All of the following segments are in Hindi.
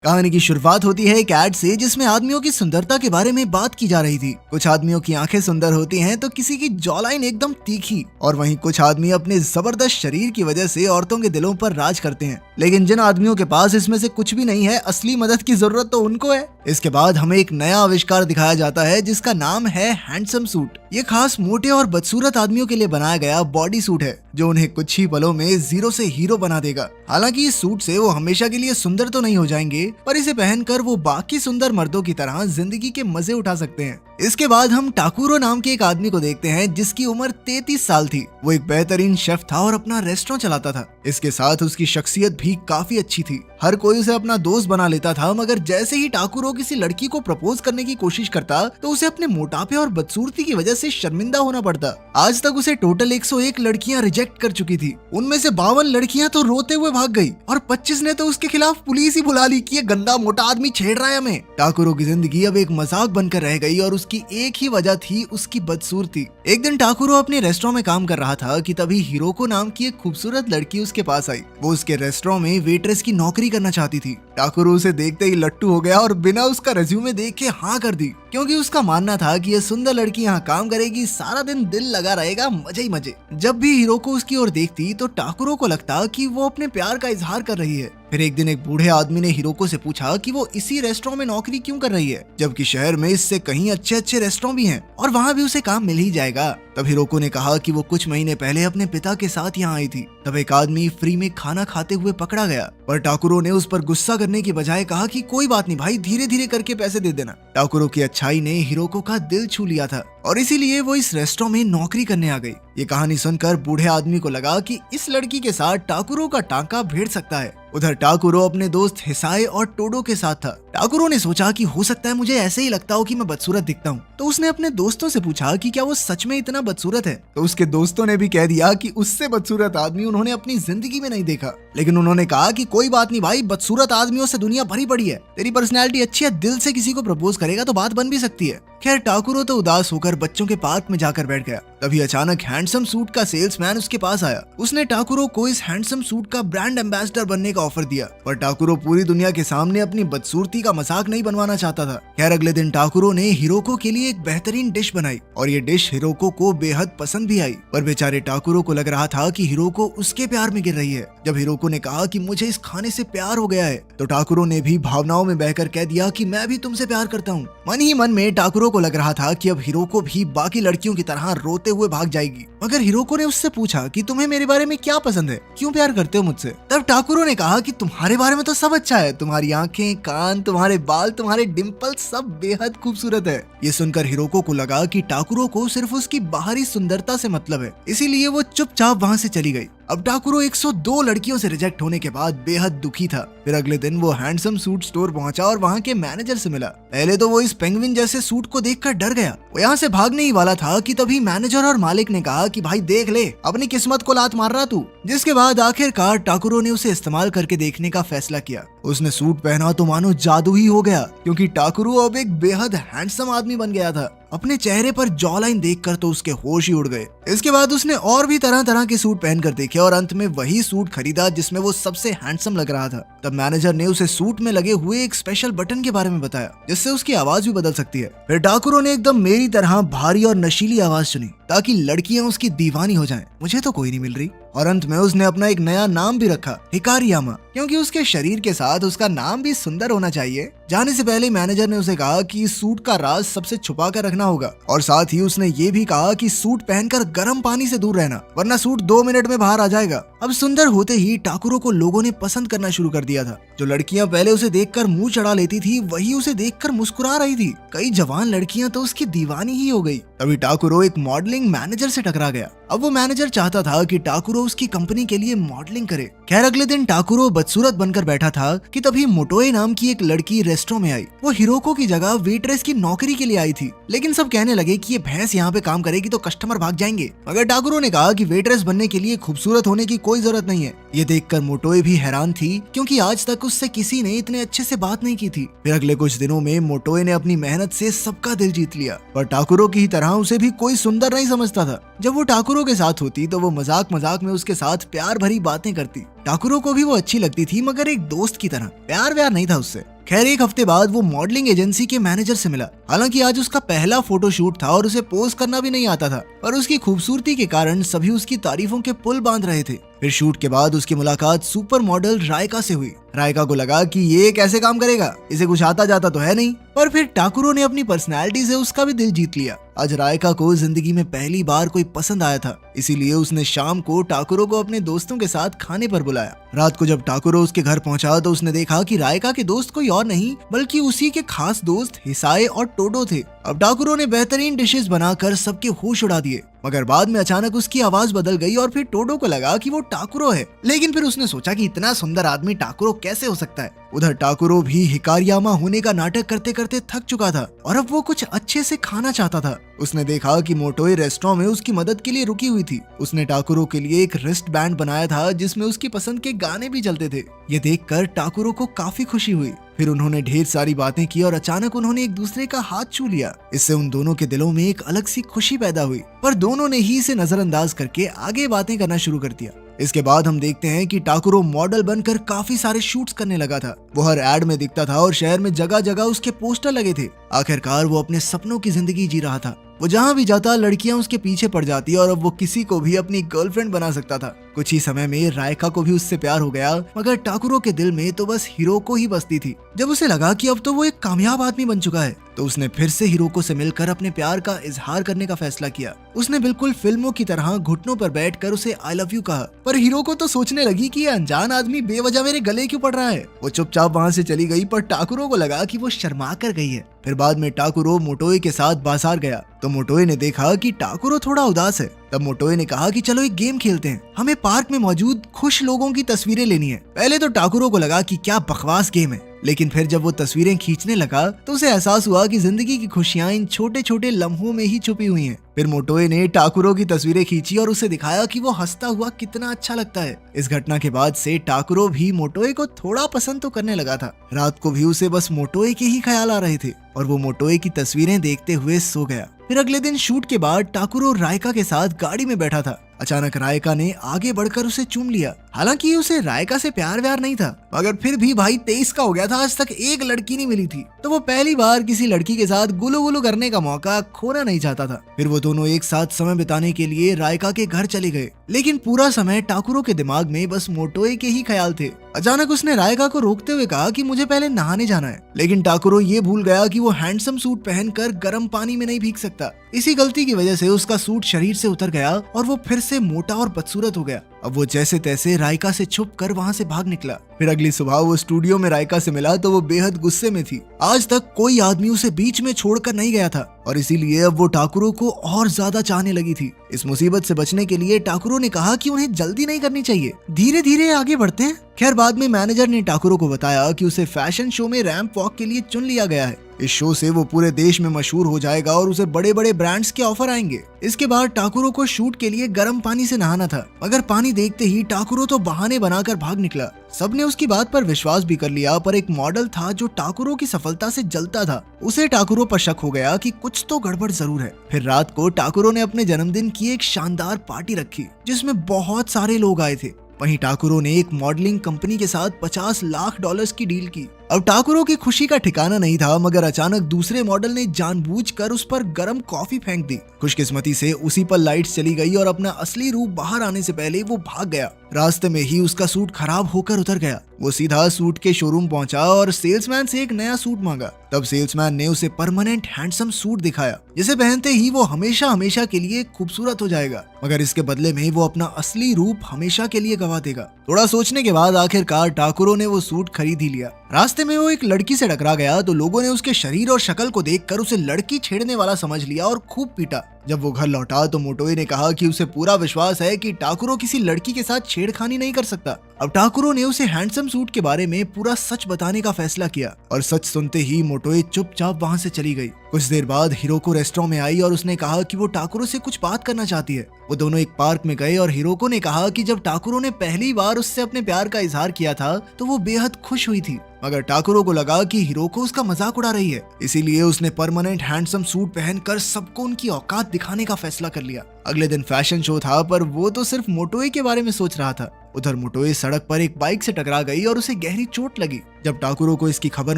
कहानी की शुरुआत होती है एक ऐड से जिसमें आदमियों की सुंदरता के बारे में बात की जा रही थी। कुछ आदमियों की आंखें सुंदर होती हैं तो किसी की जॉलाइन एकदम तीखी, और वहीं कुछ आदमी अपने जबरदस्त शरीर की वजह से औरतों के दिलों पर राज करते हैं। लेकिन जिन आदमियों के पास इसमें से कुछ भी नहीं है, असली मदद की जरूरत तो उनको है। इसके बाद हमें एक नया आविष्कार दिखाया जाता है जिसका नाम है हैंडसम सूट। ये खास मोटे और बदसूरत आदमियों के लिए बनाया गया बॉडी सूट है जो उन्हें कुछ ही पलों में जीरो से हीरो बना देगा। हालांकि इस सूट से वो हमेशा के लिए सुंदर तो नहीं हो जाएंगे, पर इसे पहनकर वो बाकी सुंदर मर्दों की तरह जिंदगी के मजे उठा सकते हैं। इसके बाद हम टाकुरो नाम के एक आदमी को देखते हैं जिसकी उम्र 33 साल थी। वो एक बेहतरीन शेफ था और अपना रेस्टोरेंट चलाता था। इसके साथ उसकी शख्सियत भी काफी अच्छी थी। हर कोई उसे अपना दोस्त बना लेता था, मगर जैसे ही टाकुरो किसी लड़की को प्रपोज करने की कोशिश करता तो उसे अपने मोटापे और बदसूरती की वजह से शर्मिंदा होना पड़ता। आज तक उसे टोटल 101 लड़कियां रिजेक्ट कर चुकी थी। उनमें से 52 लड़कियां तो रोते हुए भाग गई और 25 ने तो उसके खिलाफ पुलिस ही बुला ली कि ये गंदा मोटा आदमी छेड़ रहा है हमें। टाकुरो की जिंदगी अब एक मजाक बनकर रह गई और उसकी एक ही वजह थी उसकी बदसूरती। एक दिन टाकुरो अपने रेस्टोरेंट में काम कर रहा था कि तभी हिरोको नाम की एक खूबसूरत लड़की उसके पास आई। वो उसके रेस्टोरेंट में वेट्रेस की नौकरी करना चाहती थी। टाकुरो उसे देखते ही लट्टू हो गया और बिना उसका रेज्यूमे देख के हाँ कर दी, क्योंकि उसका मानना था कि ये सुंदर लड़की यहाँ काम करेगी, सारा दिन दिल लगा रहेगा, मजे ही मजे। जब भी हिरोको उसकी ओर देखती तो टाकुरो को लगता कि वो अपने प्यार का इजहार कर रही है। फिर एक दिन एक बूढ़े आदमी ने हिरोको से पूछा कि वो इसी रेस्टोरेंट में नौकरी क्यों कर रही है, जबकि शहर में इससे कहीं अच्छे अच्छे रेस्टोरेंट भी हैं और वहाँ भी उसे काम मिल ही जाएगा। तब हिरोको ने कहा कि वो कुछ महीने पहले अपने पिता के साथ यहाँ आई थी। तब एक आदमी फ्री में खाना खाते हुए पकड़ा गया, पर टाकुरो ने उस पर गुस्सा करने की बजाय कहा कि कोई बात नहीं भाई, धीरे धीरे करके पैसे दे देना। टाकुरो की अच्छाई ने हिरोको का दिल छू लिया था और इसीलिए वो इस रेस्टोरेंट में नौकरी करने आ गई। ये कहानी सुनकर बूढ़े आदमी को लगा कि इस लड़की के साथ टाकुरो का टांका भिड़ सकता है। उधर टाकुरो अपने दोस्त हिसाए और टोडो के साथ था। टाकुरो ने सोचा कि हो सकता है मुझे ऐसे ही लगता हो कि मैं बदसूरत दिखता हूँ, तो उसने अपने दोस्तों से पूछा कि क्या वो सच में इतना बदसूरत है। तो उसके दोस्तों ने भी कह दिया कि उससे बदसूरत आदमी उन्होंने अपनी जिंदगी में नहीं देखा। लेकिन उन्होंने कहा कि कोई बात नहीं भाई, बदसूरत आदमियों से दुनिया भरी पड़ी है, तेरी पर्सनैलिटी अच्छी है, दिल से किसी को प्रपोज करेगा तो बात बन भी सकती है। खैर टाकुरो तो उदास होकर बच्चों के पार्क में जाकर बैठ गया। तभी अचानक हैंडसम सूट का सेल्समैन उसके पास आया। उसने टाकुरो को इस हैंडसम सूट का ब्रांड एम्बेसडर बनने का ऑफर दिया, पर टाकुरो पूरी दुनिया के सामने अपनी बदसूरती का मजाक नहीं बनवाना चाहता था। खैर अगले दिन टाकुरो ने हिरोको के लिए एक बेहतरीन डिश बनाई और ये डिश हिरोको को बेहद पसंद भी आई, पर बेचारे टाकुरो को लग रहा था कि हिरोको उसके प्यार में गिर रही है। जब हिरोको ने कहा कि मुझे इस खाने से प्यार हो गया है, तो टाकुरो ने भी भावनाओं में बहकर कह दिया कि मैं भी तुमसे प्यार करता हूँ। मन ही मन में टाकुरो को लग रहा था कि अब हिरोको भी बाकी लड़कियों की तरह रोते हुए भाग जाएगी। मगर हिरोको ने उससे पूछा कि तुम्हें मेरे बारे में क्या पसंद है, क्यों प्यार करते हो मुझसे। तब टाकुरो ने कहा कि तुम्हारे बारे में तो सब अच्छा है, तुम्हारी आंखें, कान, तुम्हारे बाल, तुम्हारे डिम्पल सब बेहद खूबसूरत है। ये सुनकर हिरोको को लगा कि टाकुरो को सिर्फ उसकी बाहरी सुंदरता से मतलब है, इसीलिए वो चुपचाप वहाँ से चली गई। अब टाकुरो 102 लड़कियों से रिजेक्ट होने के बाद बेहद दुखी था। फिर अगले दिन वो हैंडसम सूट स्टोर पहुंचा और वहाँ के मैनेजर से मिला। पहले तो वो इस पेंगुइन जैसे सूट को देखकर डर गया। वो यहाँ से भागने ही वाला था कि तभी मैनेजर और मालिक ने कहा कि भाई देख ले, अपनी किस्मत को लात मार रहा तू। जिसके बाद आखिरकार टाकुरो ने उसे इस्तेमाल करके देखने का फैसला किया। उसने सूट पहना तो मानो जादू ही हो गया, क्योंकि टाकुरो अब एक बेहद हैंडसम आदमी बन गया था। अपने चेहरे पर जॉ लाइन देखकर तो उसके होश ही उड़ गए। इसके बाद उसने और भी तरह तरह के सूट पहनकर देखे और अंत में वही सूट खरीदा जिसमें वो सबसे हैंडसम लग रहा था। तब मैनेजर ने उसे सूट में लगे हुए एक स्पेशल बटन के बारे में बताया जिससे उसकी आवाज भी बदल सकती है। फिर टाकुरो ने एकदम मेरी तरह भारी और नशीली आवाज सुनी ताकि लड़कियां उसकी दीवानी हो जाएं। मुझे तो कोई नहीं मिल रही। और अंत में उसने अपना एक नया नाम भी रखा, हिकारियामा, क्योंकि उसके शरीर के साथ उसका नाम भी सुंदर होना चाहिए। जाने से पहले मैनेजर ने उसे कहा कि इस सूट का राज सबसे छुपा कर रखना होगा और साथ ही उसने ये भी कहा कि सूट पहनकर गर्म पानी से दूर रहना, वरना सूट 2 मिनट में बाहर आ जाएगा। अब सुंदर होते ही टाकुरो को लोगों ने पसंद करना शुरू कर दिया था। जो लड़कियां पहले उसे देखकर मुंह चढ़ा लेती थी, वही उसे देखकर मुस्कुरा रही थी। कई जवान लड़कियां तो उसकी दीवानी ही हो गई। तभी टाकुरो एक मॉडलिंग मैनेजर से टकरा गया। अब वो मैनेजर चाहता था कि टाकुरो उसकी कंपनी के लिए मॉडलिंग करे। खैर अगले दिन टाकुरो बदसूरत बनकर बैठा था कि तभी मोटोए नाम की एक लड़की रेस्टोरेंट में आई। वो हिरोको की जगह वेट्रेस की नौकरी के लिए आई थी, लेकिन सब कहने लगे कि ये भैंस यहाँ पे काम करेगी तो कस्टमर भाग जाएंगे। मगर टाकुरो ने कहा कि वेट्रेस बनने के लिए खूबसूरत होने की कोई जरूरत नहीं है। ये देखकर मोटोए भी हैरान थी, क्योंकि आज तक उससे किसी ने इतने अच्छे से बात नहीं की थी। फिर अगले कुछ दिनों में मोटोए ने अपनी मेहनत से सबका दिल जीत लिया, पर टाकुरो की ही तरह उसे भी कोई सुंदर नहीं समझता था। जब वो टाकुरो टाकुरो के साथ होती तो वो मजाक मजाक में उसके साथ प्यार भरी बातें करती। टाकुरो को भी वो अच्छी लगती थी, मगर एक दोस्त की तरह, प्यार व्यार नहीं था उससे। खैर, एक हफ्ते बाद वो मॉडलिंग एजेंसी के मैनेजर से मिला। हालांकि आज उसका पहला फोटोशूट था और उसे पोज करना भी नहीं आता था, पर उसकी खूबसूरती के कारण सभी उसकी तारीफों के पुल बांध रहे थे। फिर शूट के बाद उसकी मुलाकात सुपर मॉडल रायका से हुई। रायका को लगा कि ये कैसे काम करेगा, इसे कुछ आता जाता तो है नहीं। पर फिर टाकुरो ने अपनी पर्सनैलिटी से उसका भी दिल जीत लिया। आज रायका को जिंदगी में पहली बार कोई पसंद आया था, इसीलिए उसने शाम को टाकुरो को अपने दोस्तों के साथ खाने पर बुलाया। रात को जब टाकुरो उसके घर पहुंचा तो उसने देखा कि रायका के दोस्त कोई और नहीं बल्कि उसी के खास दोस्त हिसाए और टोडो थे। अब टाकुरो ने बेहतरीन डिशेस बनाकर सबके होश उड़ा दिए, मगर बाद में अचानक उसकी आवाज बदल गई और फिर टोडो को लगा कि वो टाकुरो है। लेकिन फिर उसने सोचा कि इतना सुंदर आदमी टाकुरो कैसे हो सकता है। उधर टाकुरो भी हिकारियामा होने का नाटक करते करते थक चुका था और अब वो कुछ अच्छे से खाना चाहता था। उसने देखा कि मोटोए रेस्टोरेंट में उसकी मदद के लिए रुकी हुई थी। उसने टाकुरो के लिए एक रिस्ट बैंड बनाया था जिसमें उसकी पसंद के गाने भी चलते थे। ये देखकर टाकुरो को काफी खुशी हुई। फिर उन्होंने ढेर सारी बातें की और अचानक उन्होंने एक दूसरे का हाथ छू लिया। इससे उन दोनों के दिलों में एक अलग सी खुशी पैदा हुई, पर दोनों ने ही इसे नजरअंदाज करके आगे बातें करना शुरू कर दिया। इसके बाद हम देखते हैं कि टाकुरो मॉडल बनकर काफी सारे शूट्स करने लगा था। वो हर एड में दिखता था और शहर में जगह जगह उसके पोस्टर लगे थे। आखिरकार वो अपने सपनों की जिंदगी जी रहा था। वो जहाँ भी जाता लड़कियां उसके पीछे पड़ जाती और अब वो किसी को भी अपनी गर्लफ्रेंड बना सकता था। कुछ ही समय में रायका को भी उससे प्यार हो गया, मगर टाकुरो के दिल में तो बस हिरोको ही बसती थी। जब उसे लगा कि अब तो वो एक कामयाब आदमी बन चुका है तो उसने फिर से हिरोको से मिलकर अपने प्यार का इजहार करने का फैसला किया। उसने बिल्कुल फिल्मों की तरह घुटनों पर बैठकर उसे आई लव यू कहा। पर हिरोको तो सोचने लगी कि ये अनजान आदमी बेवजह मेरे गले क्यों पड़ रहा है। वो चुपचाप वहाँ से चली गई, पर टाकुरो को लगा कि वो शर्मा कर गई है। फिर बाद में टाकुरो मोटोए के साथ बाजार गया तो मोटोए ने देखा कि टाकुरो थोड़ा उदास है। तब मोटोए ने कहा कि चलो एक गेम खेलते हैं, हमें पार्क में मौजूद खुश लोगों की तस्वीरें लेनी है। पहले तो टाकुरो को लगा कि क्या बकवास गेम है, लेकिन फिर जब वो तस्वीरें खींचने लगा तो उसे एहसास हुआ कि जिंदगी की खुशियां इन छोटे छोटे लम्हों में ही छुपी हुई हैं। फिर मोटोए ने टाकुरो की तस्वीरें खींची और उसे दिखाया कि वो हंसता हुआ कितना अच्छा लगता है। इस घटना के बाद से टाकुरो भी मोटोए को थोड़ा पसंद तो करने लगा था। रात को भी उसे बस मोटोए के ही ख्याल आ रहे थे और वो मोटोए की तस्वीरें देखते हुए सो गया। फिर अगले दिन शूट के बाद टाकुरो रायका के साथ गाड़ी में बैठा था। अचानक रायका ने आगे बढ़कर उसे चूम लिया। हालांकि उसे रायका से प्यार व्यार नहीं था, मगर फिर भी भाई 23 का हो गया था, आज तक एक लड़की नहीं मिली थी, तो वो पहली बार किसी लड़की के साथ गुलू गुलू करने का मौका खोना नहीं चाहता था। फिर वो दोनों एक साथ समय बिताने के लिए रायका के घर चले गए, लेकिन पूरा समय टाकुरो के दिमाग में बस मोटोए के ही ख्याल थे। अचानक उसने रायका को रोकते हुए कहा कि मुझे पहले नहाने जाना है, लेकिन टाकुरो ये भूल गया कि वो हैंडसम सूट पहनकर गर्म पानी में नहीं भीग सकता। इसी गलती की वजह से उसका सूट शरीर से उतर गया और वो फिर से मोटा और बदसूरत हो गया। अब वो जैसे तैसे रायका से छुप कर वहाँ से भाग निकला। फिर अगली सुबह वो स्टूडियो में रायका से मिला तो वो बेहद गुस्से में थी। आज तक कोई आदमी उसे बीच में छोड़कर नहीं गया था और इसीलिए अब वो टाकुरो को और ज्यादा चाहने लगी थी। इस मुसीबत से बचने के लिए टाकुरो ने कहा कि उन्हें जल्दी नहीं करनी चाहिए, धीरे धीरे आगे बढ़ते हैं। खैर, बाद में मैनेजर ने टाकुरो को बताया कि उसे फैशन शो में रैंप वॉक के लिए चुन लिया गया है। इस शो से वो पूरे देश में मशहूर हो जाएगा और उसे बड़े बड़े ब्रांड्स के ऑफर आएंगे। इसके बाद टाकुरो को शूट के लिए गर्म पानी से नहाना था, मगर पानी देखते ही टाकुरो तो बहाने बनाकर भाग निकला। सबने उसकी बात पर विश्वास भी कर लिया, पर एक मॉडल था जो टाकुरो की सफलता से जलता था। उसे टाकुरो पर शक हो गया कि कुछ तो गड़बड़ जरूर है। फिर रात को टाकुरो ने अपने जन्मदिन की एक शानदार पार्टी रखी जिसमें बहुत सारे लोग आए थे। वहीं टाकुरो ने एक मॉडलिंग कंपनी के साथ $50 लाख की डील की। अब टाकुरो की खुशी का ठिकाना नहीं था, मगर अचानक दूसरे मॉडल ने जानबूझकर उस पर गर्म कॉफी फेंक दी। खुशकिस्मती से उसी पर लाइट्स चली गई और अपना असली रूप बाहर आने से पहले वो भाग गया। रास्ते में ही उसका सूट खराब होकर उतर गया। वो सीधा सूट के शोरूम पहुंचा और सेल्समैन से एक नया सूट मांगा। तब सेल्समैन ने उसे परमानेंट हैंडसम सूट दिखाया, जिसे पहनते ही वो हमेशा हमेशा के लिए खूबसूरत हो जाएगा, मगर इसके बदले में वो अपना असली रूप हमेशा के लिए गवा देगा। थोड़ा सोचने के बाद आखिरकार टाकुरो ने वो सूट खरीद ही लिया। रास्ते में वो एक लड़की से टकरा गया तो लोगों ने उसके शरीर और शक्ल को देखकर उसे लड़की छेड़ने वाला समझ लिया और खूब पीटा। जब वो घर लौटा तो मोटोए ने कहा कि उसे पूरा विश्वास है कि टाकुरो किसी लड़की के साथ छेड़खानी नहीं कर सकता। अब टाकुरो ने उसे हैंडसम सूट के बारे में पूरा सच बताने का फैसला किया और सच सुनते ही मोटोए चुपचाप वहाँ से चली गई। कुछ देर बाद हिरोको रेस्टोरेंट में आई और उसने कहा कि वो टाकुरो से कुछ बात करना चाहती है। वो दोनों एक पार्क में गए और हिरोको ने कहा कि जब टाकुरो ने पहली बार उससे अपने प्यार का इजहार किया था तो वो बेहद खुश हुई थी, मगर टाकुरो को लगा कि हिरोको उसका मजाक उड़ा रही है। इसीलिए उसने परमानेंट हैंडसम सूट पहनकर सबको उनकी औकात दिखाने का फैसला कर लिया। अगले दिन फैशन शो था, पर वो तो सिर्फ मोटोए के बारे में सोच रहा था। उधर मोटोए सड़क पर एक बाइक से टकरा गई और उसे गहरी चोट लगी। जब टाकुरो को इसकी खबर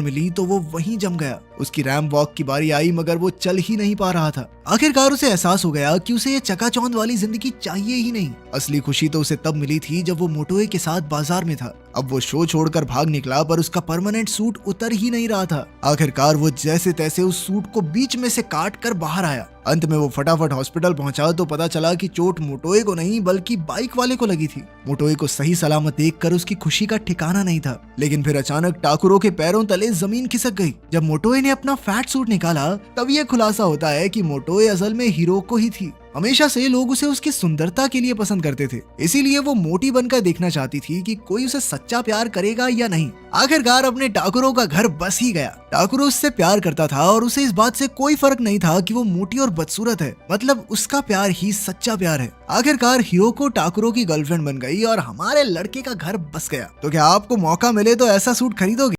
मिली तो वो वहीं जम गया। उसकी रैंप वॉक की बारी आई, मगर वो चल ही नहीं पा रहा था। आखिरकार उसे एहसास हो गया कि उसे ये चकाचौंध वाली जिंदगी चाहिए ही नहीं। असली खुशी तो उसे तब मिली थी जब वो मोटोए के साथ बाजार में था। अब वो शो छोड़कर भाग निकला, पर उसका परमानेंट सूट उतर ही नहीं रहा था। आखिरकार वो जैसे तैसे उस सूट को बीच में से काट कर बाहर आया। अंत में वो फटाफट हॉस्पिटल पहुंचा तो पता चला कि चोट मोटोए को नहीं बल्कि बाइक वाले को लगी थी। मोटोए को सही सलामत देखकर उसकी खुशी का ठिकाना नहीं था। लेकिन फिर अचानक टाकुरो के पैरों तले जमीन खिसक गई। जब मोटोए ने अपना फैट सूट निकाला तब यह खुलासा होता है कि मोटोए असल में हिरोको ही थी। हमेशा से लोग उसे उसकी सुंदरता के लिए पसंद करते थे, इसीलिए वो मोटी बनकर देखना चाहती थी कि कोई उसे सच्चा प्यार करेगा या नहीं। आखिरकार अपने टाकुरो का घर बस ही गया। टाकुरो उससे प्यार करता था और उसे इस बात से कोई फर्क नहीं था कि वो मोटी और बदसूरत है, मतलब उसका प्यार ही सच्चा प्यार है। आखिरकार हिरोको टाकुरो की गर्लफ्रेंड बन गई और हमारे लड़के का घर बस गया। तो क्या आपको मौका मिले तो ऐसा सूट खरीदोगे?